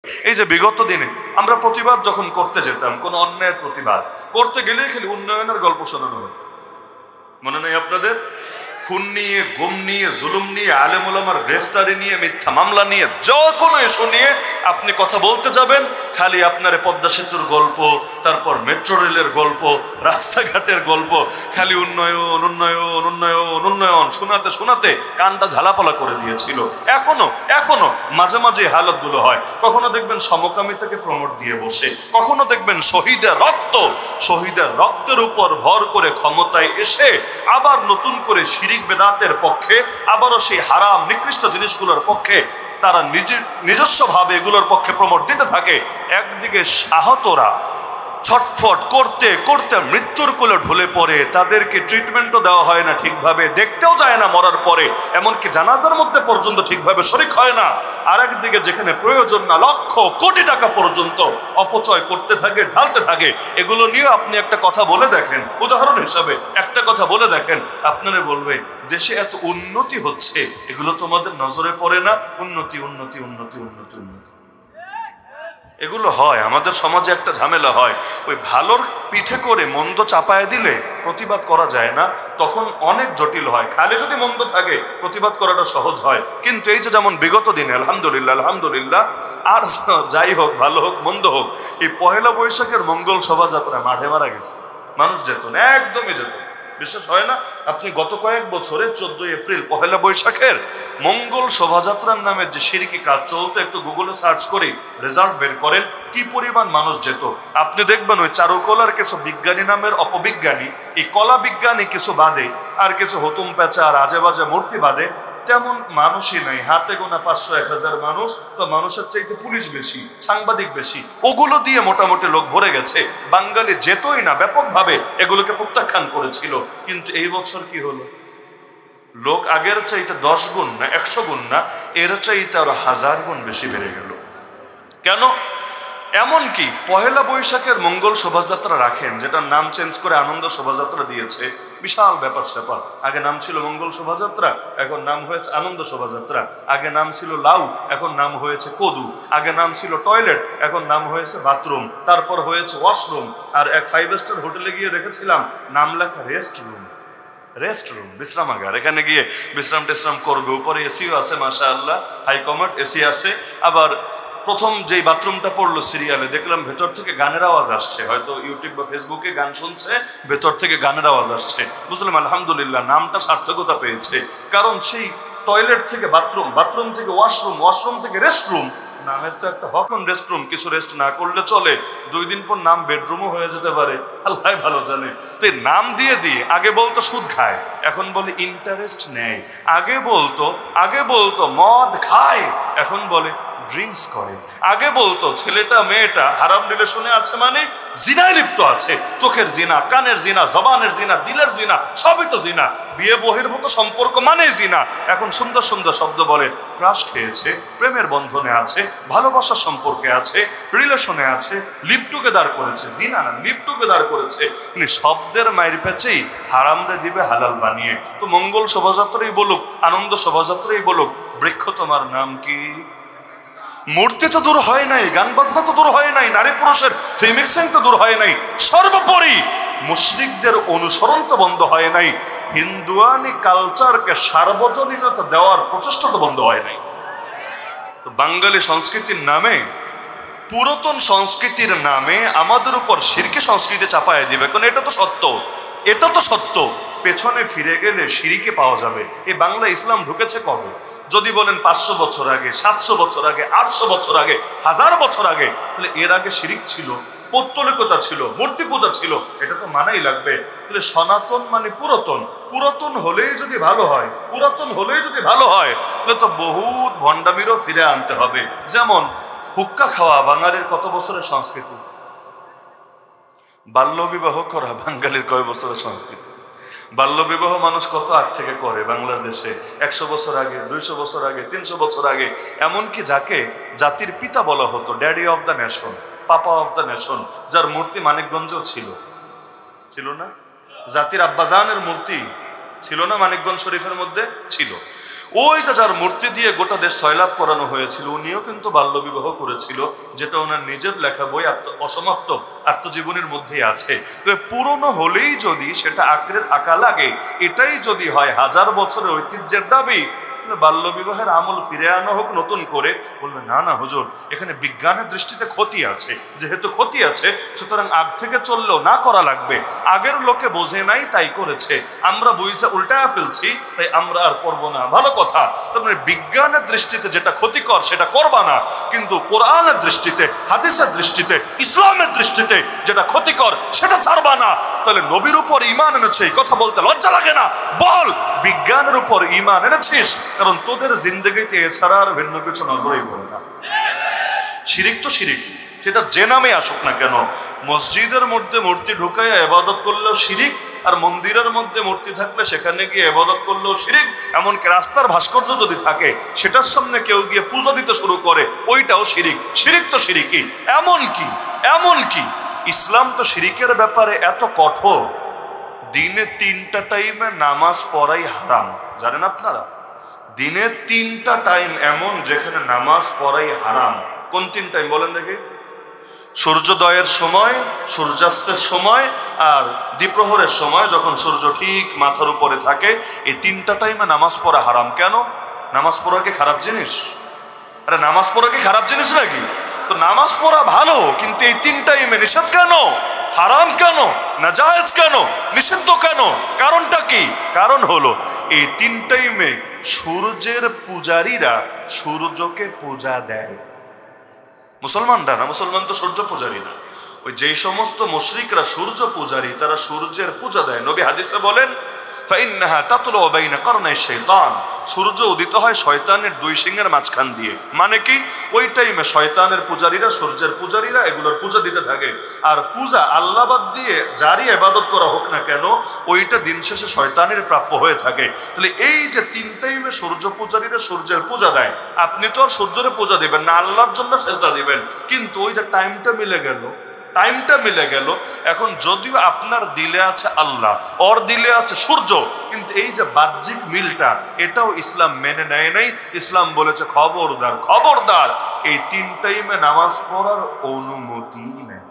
এই যে বিগত দিনে আমরা প্রতিবাদ যখন করতে যেতাম, কোন অন্যায়ের প্রতিবাদ করতে গেলেই খালি উন্নয়নের গল্প শোনানো হতো। মনে নেই আপনাদের? খুন নিয়ে, গুম নিয়ে, জুলুম নিয়ে, আলেম ওলামার গ্রেফতারি নিয়ে, মিথ্যা মামলা নিয়ে, যে কোনো ইস্যু নিয়ে আপনি কথা বলতে যাবেন, খালি আপনার পদ্মা সেতুর গল্প, তারপর মেট্রো রেলের গল্প, রাস্তাঘাটের গল্প, খালি উন্নয়ন উন্নয়ন উন্নয়ন উন্নয়ন শোনাতে শোনাতে কানটা ঝালাপালা করে দিয়েছিল। এখনো মাঝে মাঝে হালতগুলো হয়। কখনো দেখবেন সমকামিতাকে প্রমোট দিয়ে বসে, কখনো দেখবেন শহীদের রক্তের উপর ভর করে ক্ষমতায় এসে আবার নতুন করে শিরিক বেদাতের পক্ষে, আবারও সেই হারাম নিকৃষ্ট জিনিসগুলোর পক্ষে তারা নিজস্বভাবে এগুলোর পক্ষে প্রমোট দিতে থাকে। একদিকে আহতরা ছটফট করতে করতে মৃত্যুর কোলে ঢলে পড়ে, তাদেরকে ট্রিটমেন্টও দেওয়া হয় না ঠিকভাবে, দেখতেও যায় না মরার পরে, এমনকি জানাজার মধ্যে পর্যন্ত ঠিকভাবে শরিক হয় না। আর একদিকে যেখানে প্রয়োজন না লক্ষ কোটি টাকা পর্যন্ত অপচয় করতে থাকে, ঢালতে থাকে। এগুলো নিয়ে আপনি একটা কথা বলে দেখেন, উদাহরণ হিসাবে একটা কথা বলে দেখেন, আপনারা বলবে দেশে এত উন্নতি হচ্ছে, এগুলো তোমাদের নজরে পড়ে না? উন্নতি উন্নতি উন্নতি উন্নতি উন্নতি এগুলো হয়। আমাদের সমাজে একটা ঝামেলা হয়, ওই ভালোর পিঠে করে মন্দ চাপায় দিলে প্রতিবাদ করা যায় না, তখন অনেক জটিল হয়। খালি যদি মন্দ থাকে প্রতিবাদ করাটা সহজ হয়। কিন্তু এই যে যেমন বিগত দিনে আলহামদুলিল্লাহ আর যাই হোক, ভালো হোক মন্দ হোক, এই পহেলা বৈশাখের মঙ্গল শোভাযাত্রা মাঠে মারা গেছে, মানুষ যেত না, একদমই যেত। বিশ্বাস হয় না? আপনি গত কয়েক বছরে 14 এপ্রিল পহেলা বৈশাখের মঙ্গল শোভাযাত্রার নামে যে শিরকি কাজ চলতে, একটু গুগলে সার্চ করে রেজাল্ট বের করেন, কি পরিমাণ মানুষ যেত। আপনি দেখবেন ওই চারুকলার কিছু বিজ্ঞানী নামের অপবিজ্ঞানী, এই কলা বিজ্ঞানী কিছু বাদে আর কিছু হতুম পেঁচা আর আজে বাজে মূর্তি বাদে তেমন মানুষই নাই। হাতে গোনা 500-1000 মানুষ, তো মানুষের চাইতে পুলিশ বেশি, সাংবাদিক বেশি, ওগুলো দিয়ে মোটামুটি লোক ভরে গেছে। বাঙালি যেতই না, ব্যাপকভাবে এগুলোকে প্রত্যাখ্যান করেছিল। কিন্তু এই বছর কি হলো? লোক আগের চাইতে 10 গুণ না, 100 গুণ না, এর চাইতে আরো 1000 গুণ বেশি বেড়ে গেল। কেন? এমনকি পহেলা বৈশাখের মঙ্গল শোভাযাত্রা রাখেন, যেটার নাম চেঞ্জ করে আনন্দ শোভাযাত্রা দিয়েছে, বিশাল ব্যাপার স্যাপার। আগে নাম ছিল মঙ্গল শোভাযাত্রা, এখন নাম হয়েছে আনন্দ শোভাযাত্রা। আগে নাম ছিল লাউ, এখন নাম হয়েছে কদু। আগে নাম ছিল টয়লেট, এখন নাম হয়েছে বাথরুম, তারপর হয়েছে ওয়াশরুম। আর এক 5 স্টার হোটেলে গিয়ে দেখেছিলাম নাম লেখা রেস্টরুম, বিশ্রামাগার। এখানে গিয়ে বিশ্রাম টেশ্রাম করবে। উপরে এসিও আছে, মাশাআল্লাহ, হাইকমান্ড এসি আছে। আবার প্রথম যেই বাথরুমটা পড়লো সিরিয়ালে, দেখলাম ভেতর থেকে গানের আওয়াজ আসছে, হয়তো ইউটিউব বা ফেসবুকে গান শুনছে, ভেতর থেকে গানের আওয়াজ আসছে। বুঝলাম আলহামদুলিল্লাহ, নামটা সার্থকতা পেয়েছে। কারণ সেই টয়লেট থেকে বাথরুম, বাথরুম থেকে ওয়াশরুম, ওয়াশরুম থেকে রেস্টরুম, নামের তো একটা হক। রেস্টরুম কিছু রেস্ট না করলে চলে, 2 দিন পর নাম বেডরুমও হয়ে যেতে পারে, আল্লাহ ভালো জানে। তো নাম দিয়ে আগে বলতো সুদ খায়, এখন বলে ইন্টারেস্ট নেয়। আগে বলতো মদ খায়, এখন বলে ড্রিঙ্কস করে। আগে বলতো ছেলেটা মেয়েটা হারাম রিলেশনে আছে মানে জিনায় লিপ্ত আছে, চোখের জিনা, কানের জিনা, জবানের জিনা, দিলের জিনা, সবই তো জিনা। বিয়ে বহির্ভূত সম্পর্ক মানে জিনা। এখন সুন্দর সুন্দর শব্দ বলে, ক্রাশ খেয়েছে, প্রেমের বন্ধনে আছে, ভালোবাসার সম্পর্কে আছে, রিলেশনে আছে, লিভ টুগেদার করেছে, জিনা না লিভ টুগেদার করেছে। শব্দের মায়ের পেছেই হারামরে দিবে হালাল বানিয়ে। তো মঙ্গল শোভাযাত্রাই বলুক, আনন্দ শোভাযাত্রাই বলুক, বৃক্ষ তোমার নাম কি? মূর্তি তো দূর হয় নাই, গান বাজনা তো দূর হয় নাই, নারী পুরুষের ফ্রি মিক্সিং তো দূর হয় নাই, সর্বোপরি মুশরিকদের অনুসরণ তো বন্ধ হয় নাই, হিন্দুয়ানি কালচারকে সার্বজনীনতা দেওয়ার প্রচেষ্টা তো বন্ধ হয় নাই। তো বাঙালি সংস্কৃতির নামে, পুরাতন সংস্কৃতির নামে আমাদের উপর শিরকি সংস্কৃতি চাপায় দিবে। কারণ এটা তো সত্য। পেছনে ফিরে গেলে শিরকে পাওয়া যাবে। এই বাংলা ইসলাম ঢুকেছে কবে? যদি বলেন 500 বছর আগে, 700 বছর আগে, 800 বছর আগে, 1000 বছর আগে, তাহলে এর আগে শিরিক ছিল, পৌত্তলিকতা ছিল, মূর্তি পূজা ছিল, এটা তো মানাই লাগবে। তাহলে সনাতন মানে পুরাতন হলেই যদি ভালো হয়, তাহলে তো বহুত ভণ্ডামিরও ফিরে আনতে হবে। যেমন হুক্কা খাওয়া বাঙালির কত বছরের সংস্কৃতি, বাল্যবিবাহ করা বাঙালির কয় বছরের সংস্কৃতি। বাল্যবিবাহ মানুষ কত আগ থেকে করে বাংলার দেশে, 100 বছর আগে, 200 বছর আগে, 300 বছর আগে। এমনকি যাকে জাতির পিতা বলা হতো, daddy of the nation, papa of the nation, যার মূর্তি মানিকগঞ্জেও ছিল না? জাতির আব্বাজানের মূর্তি ছিল না? মানিকগঞ্জ শরীফের মধ্যে ছিল। ওই যার মূর্তি দিয়ে গোটা দেশ সয়লাভ করানো হয়েছিল, উনিও কিন্তু বাল্যবিবাহ করেছিল, যেটা ওনার নিজের লেখা বই অসমাপ্ত আত্মজীবনীর মধ্যেই আছে। পুরনো হলেই যদি সেটা আঁকড়ে থাকা লাগে, এটাই যদি হয় 1000 বছরের ঐতিহ্যের দাবি, বাল্যবিবাহের আমল ফিরে আনা হোক নতুন করে। বলবে না না হুজুর, এখানে বিজ্ঞানের দৃষ্টিতে ক্ষতি আছে, যেহেতু ক্ষতি আছে সুতরাং আগ থেকে চললেও না করা লাগবে। আগের লোকে বোঝে নাই তাই করেছে, আমরা বুঝে উল্টায়া ফেলছি তাই আমরা আর করব না। ভালো কথা। তার বিজ্ঞানের দৃষ্টিতে যেটা ক্ষতিকর সেটা করবা না, কিন্তু কোরআনের দৃষ্টিতে, হাদিসের দৃষ্টিতে, ইসলামের দৃষ্টিতে যেটা ক্ষতিকর সেটা ছাড়বা না। তাহলে নবীর উপর ঈমান এনেছে, এই কথা বলতে লজ্জা লাগে না? বল বিজ্ঞানের উপর ঈমান এনেছিস, কারণ তোদের জিন্দেগিতে এছাড়া আর ভিন্ন কিছু নজরেই পড়ে না। শিরিক তো শিরিক, সেটা যে নামে আসুক না কেন। মসজিদের মধ্যে মূর্তি ঢুকাইয়া ইবাদত করলেও শিরিক, আর মন্দিরের মধ্যে মূর্তি থাকলে সেখানে গিয়ে ইবাদত করলেও শিরিক। এমনকি রাস্তার ভাস্কর্য যদি থাকে সেটার সামনে কেউ গিয়ে পূজা দিতে শুরু করে, ওইটাও শিরিক। শিরিক তো শিরিকই। এমনকি ইসলাম তো শিরিকের ব্যাপারে এত কঠোর, দিনে 3টা টাইমে নামাজ পড়াই হারাম। জানেন আপনারা? দিনে 3টা টাইম এমন যেখানে নামাজ পড়াই হারাম। কোন 3 টাইম বলেন দেখি? সূর্যোদয়ের সময়, সূর্যাস্তের সময়, আর দ্বিপ্রহরের সময়, যখন সূর্য ঠিক মাথার উপরে থাকে। এই 3টা টাইমে নামাজ পড়া হারাম। কেন? নামাজ পড়া কি খারাপ জিনিস? আরে নামাজ পড়া কি খারাপ জিনিস নাকি? তো নামাজ পড়া ভালো, কিন্তু এই 3 টাইমে নিষেধ কেন? হারাম কেন? নাজায়েজ কেন? নিষিদ্ধ কেন? কারণটা কি? কারণ হলো এই 3 টাইমে সূর্যের পূজারীরা সূর্যকে পূজা দেয়। মুসলমানরা না, মুসলমান তো সূর্য পূজারী না। ওই যেই সমস্ত মুশরিকরা সূর্য পূজারী, তারা সূর্যের পূজা দেয়। নবী হাদিসে বলেন ফাইন্নাহা তাতলু বাইনা কারনাই শাইতান, সূর্য উদিত হয় শয়তানের 2 সিংহের মাঝখান দিয়ে। মানে কি? ওই টাইমে শয়তানের পূজারীরা, সূর্যের পূজারীরা এগুলোর পূজা দিতে থাকে। আর পূজা আল্লাহ বাদ দিয়ে যারই ইবাদত করা হোক না কেন, ওইটা দিন শেষে শয়তানের প্রাপ্য হয়ে থাকে। তাহলে এই যে 3 টাইমে সূর্য পূজারীরা সূর্যের পূজা দেয়, আপনি তো আর সূর্যের পূজা দিবেন না, আল্লাহর জন্য সেজদা দিবেন। কিন্তু ওই যে টাইমটা মিলে গেল। এখন যদিও আপনার দিলে আছে আল্লাহ, ওর দিলে আছে সূর্য, কিন্তু এই যে বাহ্যিক মিলটা, এটাও ইসলাম মেনে নেয় নাই। ইসলাম বলেছে খবরদার, এই 3 টাইমে নামাজ পড়ার অনুমতি নেই।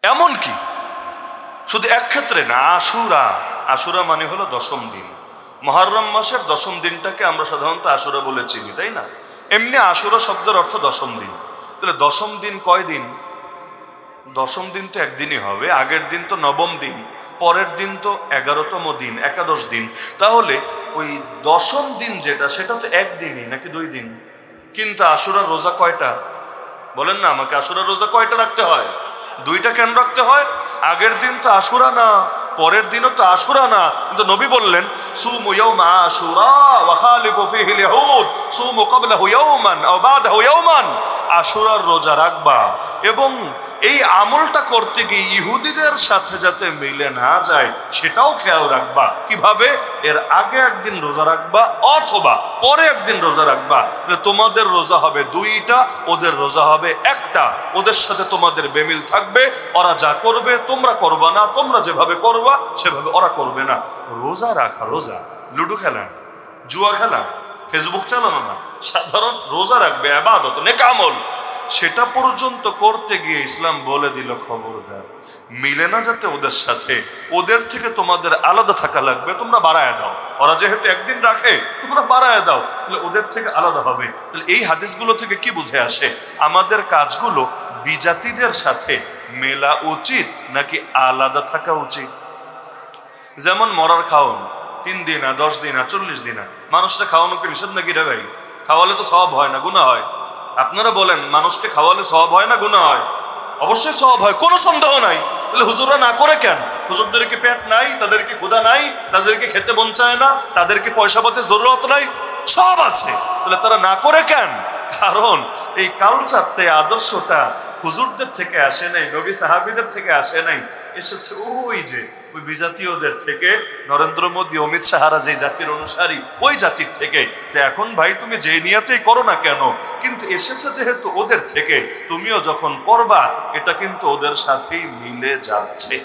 এমনকি শুধু এক ক্ষেত্রে না, আশুরা মানে হলো 10ম দিন। মুহররম মাসের 10ম দিনটাকে আমরা সাধারণত আশুরা বলে চিনি, তাই না? এমনি আশুরা শব্দের অর্থ 10ম দিন। তাহলে 10ম দিন কয় দিন? 10ম দিন তো একদিনই হবে। আগের দিন তো 9ম দিন, পরের দিন তো 11তম দিন, একাদশ দিন। তাহলে ওই 10ম দিন যেটা, সেটা তো একদিনই নাকি 2 দিন? কিন্তু আশুরার রোজা কয়টা? বলেন না আমাকে, আশুরার রোজা কয়টা রাখতে হয়? 2টা কেন রাখতে হয়? আগের দিন তো আশুরা না, পরের দিনও তো আশুরা না, কিন্তু নবী বললেন সুমু ইয়াউমা আশুরা ওয়া খালিফু ফীহি আল-ইয়াহুদ সুমু ক্বাবলাহু ইয়াওমান আও বাদাহু ইয়াওমান। আশুরার রোজা রাখবা, এবং এই আমলটা করতে গিয়ে ইহুদিদের সাথে যাতে মিলে না যায় সেটাও খেয়াল রাখবা। কিভাবে? এর আগে একদিন রোজা রাখবা অথবা পরে একদিন রোজা রাখবা। তোমাদের রোজা হবে 2টা, ওদের রোজা হবে 1টা। ওদের সাথে তোমাদের বেমিল থাকবে, ওরা যা করবে তোমরা করবা না, তোমরা যেভাবে করবা সেভাবে ওরা করবে না। রোজা রাখা, রোজা লুডো খেলা, জুয়া খেলা, ফেসবুক চালানো না, সাধারণ রোজা রাখবে, ইবাদত, নেক আমল, সেটা পর্যন্ত করতে গিয়ে ইসলাম বলে দিল খবরদার, মিলে না যাতে ওদের সাথে, ওদের থেকে তোমাদের আলাদা থাকা লাগবে, তোমরা বাড়ায় দাও। ওরা যেহেতু একদিন রাখে, তোমরা বাড়ায় দাও, তাহলে ওদের থেকে আলাদা হবে। তাহলে এই হাদিসগুলো থেকে কি বুঝে আসে? আমাদের কাজগুলো বিজাতিদের সাথে মেলা উচিত নাকি আলাদা থাকা উচিত? যেমন মরার খাওয়ান 3 দিন, 10 দিন, 40 দিন, মানুষটা খাওয়ানোকে নিষেধ নাকি রে ভাই? খাওয়ালে তো সওয়াব হয় না, গুনাহ হয়। আপনারা বলেন মানুষকে খাওয়ালে সওয়াব হয় না গুনাহ হয়? অবশ্যই সওয়াব হয়, কোনো সন্দেহ নাই। তাহলে হুজুররা না করে কেন? হুজুরদেরকে পেট নাই, তাদেরকে ক্ষুধা নাই, তাদেরকে খেতে মন চায় না, তাদেরকে পয়সা পাতে জরুরত নাই, সব আছে, তাহলে তারা না করে কেন? কারণ এই কালচারটা, আদর্শটা হুজুরদের থেকে আসে নাই, নবী সাহাবীদের থেকে আসে নাই, এসেছে ওই বিজাতীয়দের থেকে। নরেন্দ্র মোদী, অমিত শাহরা যে জাতির অনুসারী, ওই জাতির থেকে। তো এখন ভাই তুমি যে নিয়তেই করো না কেন, কিন্তু এসেছে যেহেতু ওদের থেকে, তুমিও যখন করবা এটা কিন্তু ওদের সাথেই মিলে যাচ্ছে।